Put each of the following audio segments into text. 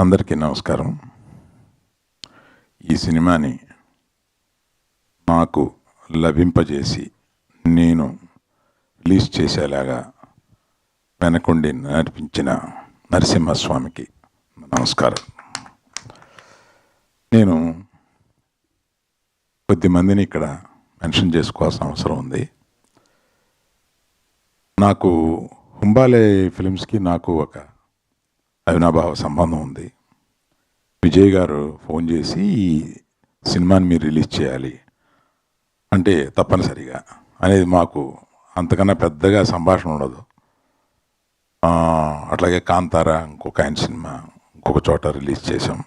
అందరికీ నమస్కారం. ఈ సినిమాని మాకు లభింపజేసి నేను రిలీజ్ చేసేలాగా వెనకుండి నడిపించిన నరసింహస్వామికి నమస్కారం. నేను కొద్దిమందిని ఇక్కడ మెన్షన్ చేసుకోవాల్సిన అవసరం ఉంది. నాకు హుంబాలే ఫిలిమ్స్కి నాకు ఒక అవినాభావ సంబంధం ఉంది. విజయ్ గారు ఫోన్ చేసి ఈ సినిమాని మీరు రిలీజ్ చేయాలి అంటే తప్పనిసరిగా అనేది మాకు అంతకన్నా పెద్దగా సంభాషణ ఉండదు. అట్లాగే కాంతారా ఇంకొక ఆయన సినిమా ఇంకొక చోట రిలీజ్ చేశాం.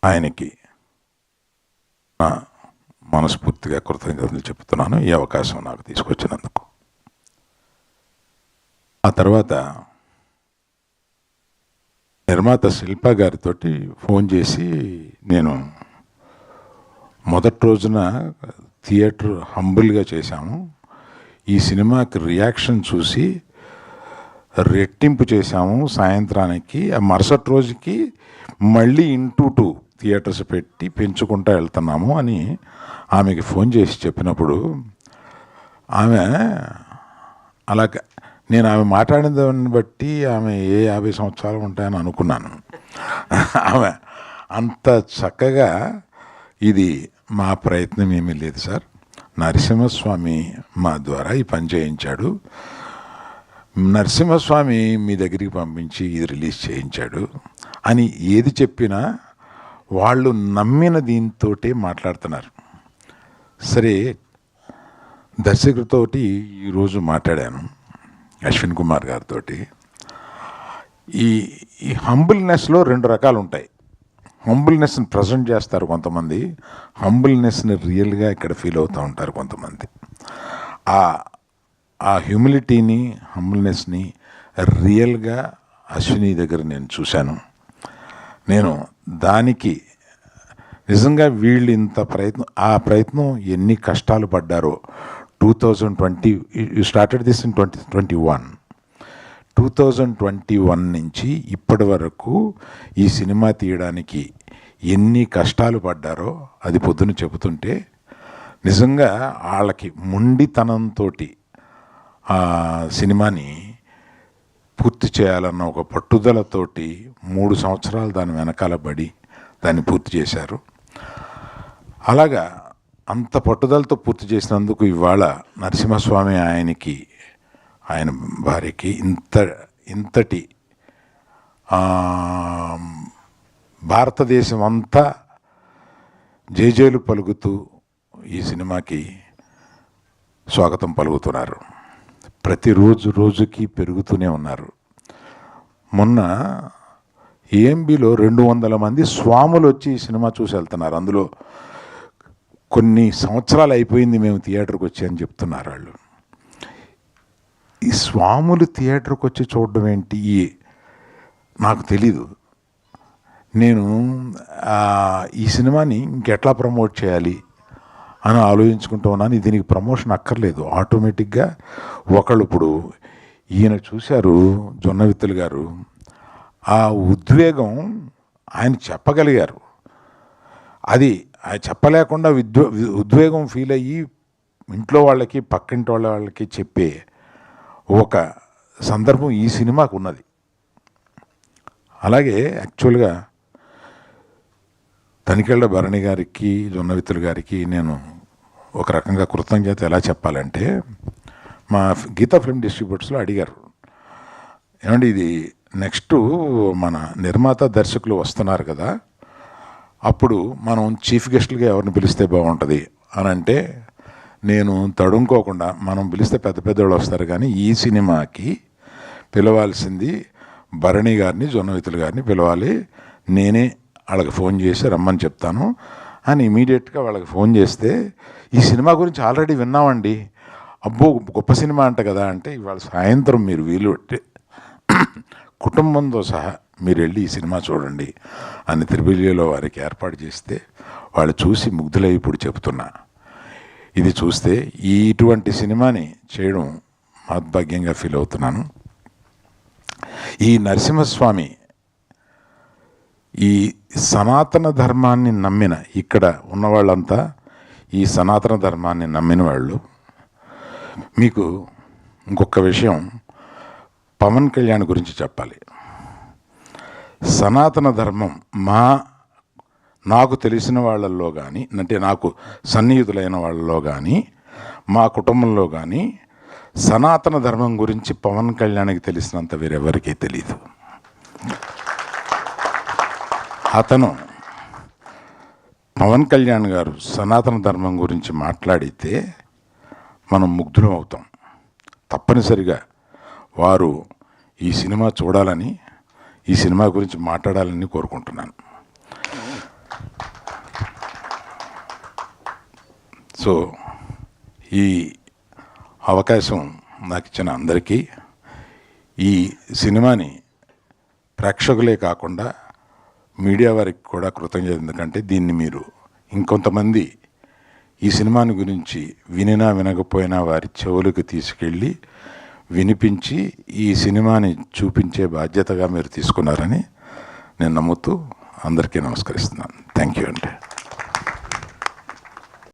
ఆయనకి మనస్ఫూర్తిగా కృతజ్ఞతలు చెప్తున్నాను ఈ అవకాశం నాకు తీసుకొచ్చినందుకు. ఆ తర్వాత నిర్మాత శిల్ప గారితో ఫోన్ చేసి నేను మొదటి రోజున థియేటర్ హంబుల్గా చేశాము. ఈ సినిమాకి రియాక్షన్ చూసి రెట్టింపు చేశాము. సాయంత్రానికి ఆ మరుసటి రోజుకి మళ్ళీ 2 థియేటర్స్ పెట్టి పెంచుకుంటూ వెళ్తున్నాము అని ఆమెకి ఫోన్ చేసి చెప్పినప్పుడు ఆమె అలాగే నేను ఆమె మాట్లాడిన దాన్ని బట్టి ఆమె 50 సంవత్సరాలు ఉంటాయని అనుకున్నాను. ఆమె అంత చక్కగా ఇది మా ప్రయత్నం ఏమీ లేదు సార్, నరసింహస్వామి మా ద్వారా ఈ పని చేయించాడు, నరసింహస్వామి మీ దగ్గరికి పంపించి ఇది రిలీజ్ చేయించాడు అని ఏది చెప్పినా వాళ్ళు నమ్మిన దీంతో మాట్లాడుతున్నారు. సరే, దర్శకుడితోటి ఈరోజు మాట్లాడాను అశ్విన్ కుమార్ గారితో. ఈ హంబుల్నెస్లో 2 రకాలు ఉంటాయి. హంబుల్నెస్ని ప్రజెంట్ చేస్తారు కొంతమంది, హంబుల్నెస్ని రియల్గా ఇక్కడ ఫీల్ అవుతూ ఉంటారు కొంతమంది. ఆ హ్యూమిలిటీని హంబుల్నెస్ని రియల్గా అశ్విని దగ్గర నేను చూశాను. నేను దానికి నిజంగా వీళ్ళు ఇంత ఆ ప్రయత్నం ఎన్ని కష్టాలు పడ్డారో. 2020 యూ స్టార్టెడ్ దిస్ ఇన్ 2021 నుంచి ఇప్పటి వరకు ఈ సినిమా తీయడానికి ఎన్ని కష్టాలు పడ్డారో అది పొద్దున చెబుతుంటే నిజంగా వాళ్ళకి మొండితనంతో ఆ సినిమాని పూర్తి చేయాలన్న ఒక పట్టుదలతోటి 3 సంవత్సరాలు దాని వెనకాల పడి దాన్ని పూర్తి చేశారు. అలాగా అంత పట్టుదలతో పూర్తి చేసినందుకు ఇవాళ నరసింహస్వామి ఆయన భార్యకి ఇంతటి భారతదేశం అంతా జేజేలు పలుకుతూ ఈ సినిమాకి స్వాగతం పలుకుతున్నారు. రోజుకి పెరుగుతూనే ఉన్నారు. మొన్న ఏఎంబిలో 200 మంది స్వాములు వచ్చి ఈ సినిమా చూసి వెళ్తున్నారు. అందులో కొన్ని సంవత్సరాలు అయిపోయింది మేము థియేటర్కి వచ్చి అని చెప్తున్నారు వాళ్ళు. ఈ స్వాములు థియేటర్కి వచ్చి చూడడం ఏంటి నాకు తెలీదు. నేను ఈ సినిమాని ఇంకెట్లా ప్రమోట్ చేయాలి అని ఆలోచించుకుంటూ ఉన్నాను. దీనికి ప్రమోషన్ అక్కర్లేదు, ఆటోమేటిక్గా ఒకళ్ళు ఇప్పుడు ఈయన చూశారు జొన్నవిత్తులు గారు, ఆ ఉద్వేగం ఆయన చెప్పగలిగారు. అది చెప్పలేకుండా ఉద్వేగం ఫీల్ అయ్యి ఇంట్లో వాళ్ళకి పక్కింటి వాళ్ళకి చెప్పే ఒక సందర్భం ఈ సినిమాకు ఉన్నది. అలాగే యాక్చువల్గా తనికెళ్ళ భరణి గారికి జొన్నవిత్తులు గారికి నేను ఒక రకంగా కృతజ్ఞత ఎలా చెప్పాలంటే, మా గీతా ఫిల్మ్ డిస్ట్రిబ్యూటర్స్లో అడిగారు, ఏమండి ఇది నెక్స్ట్ మన నిర్మాత దర్శకులు వస్తున్నారు కదా, అప్పుడు మనం చీఫ్ గెస్ట్లుగా ఎవరిని పిలిస్తే బాగుంటుంది అని అంటే, నేను తడుముకోకుండా మనం పిలిస్తే పెద్ద పెద్దవాళ్ళు వస్తారు కానీ ఈ సినిమాకి పిలవాల్సింది భరణి గారిని జొన్నవిత్తులు గారిని పిలవాలి, నేనే వాళ్ళకి ఫోన్ చేసి రమ్మని చెప్తాను అని ఇమీడియట్గా వాళ్ళకి ఫోన్ చేస్తే, ఈ సినిమా గురించి ఆల్రెడీ విన్నామండి, అబ్బో గొప్ప సినిమా అంట కదా అంటే, ఇవాళ సాయంత్రం మీరు వీలు పెట్టి కుటుంబంతో సహా మీరు వెళ్ళి ఈ సినిమా చూడండి అని త్రిబులిలో వారికి ఏర్పాటు చేస్తే వాళ్ళు చూసి ముగ్ధులై ఇప్పుడు చెబుతున్నా, ఇది చూస్తే ఇటువంటి సినిమాని చేయడం మహద్భాగ్యంగా ఫీల్ అవుతున్నాను. ఈ నరసింహస్వామి ఈ సనాతన ధర్మాన్ని నమ్మిన ఇక్కడ ఉన్నవాళ్ళంతా ఈ సనాతన ధర్మాన్ని నమ్మిన వాళ్ళు. మీకు ఇంకొక విషయం పవన్ కళ్యాణ్ గురించి చెప్పాలి. సనాతన ధర్మం నాకు తెలిసిన వాళ్ళల్లో కానీ, అంటే నాకు సన్నిహితులైన వాళ్ళలో కానీ, మా కుటుంబంలో కానీ సనాతన ధర్మం గురించి పవన్ కళ్యాణ్కి తెలిసినంత వేరెవరికీ తెలియదు. అతను పవన్ కళ్యాణ్ గారు సనాతన ధర్మం గురించి మాట్లాడితే మనం ముగ్ధులం అవుతాం. తప్పనిసరిగా వారు ఈ సినిమా చూడాలని, ఈ సినిమా గురించి మాట్లాడాలని కోరుకుంటున్నాను. సో ఈ అవకాశం నాకు ఇచ్చిన అందరికీ, ఈ సినిమాని ప్రేక్షకులే కాకుండా మీడియా వారికి కూడా కృతజ్ఞత. ఎందుకంటే దీన్ని మీరు ఇంకొంతమంది ఈ సినిమాని గురించి వినినా వినకపోయినా వారి చెవులకు తీసుకెళ్ళి వినిపించి ఈ సినిమాని చూపించే బాధ్యతగా మీరు తీసుకున్నారని నేను నమ్ముతూ అందరికీ నమస్కరిస్తున్నాను. థ్యాంక్ యూ అండి.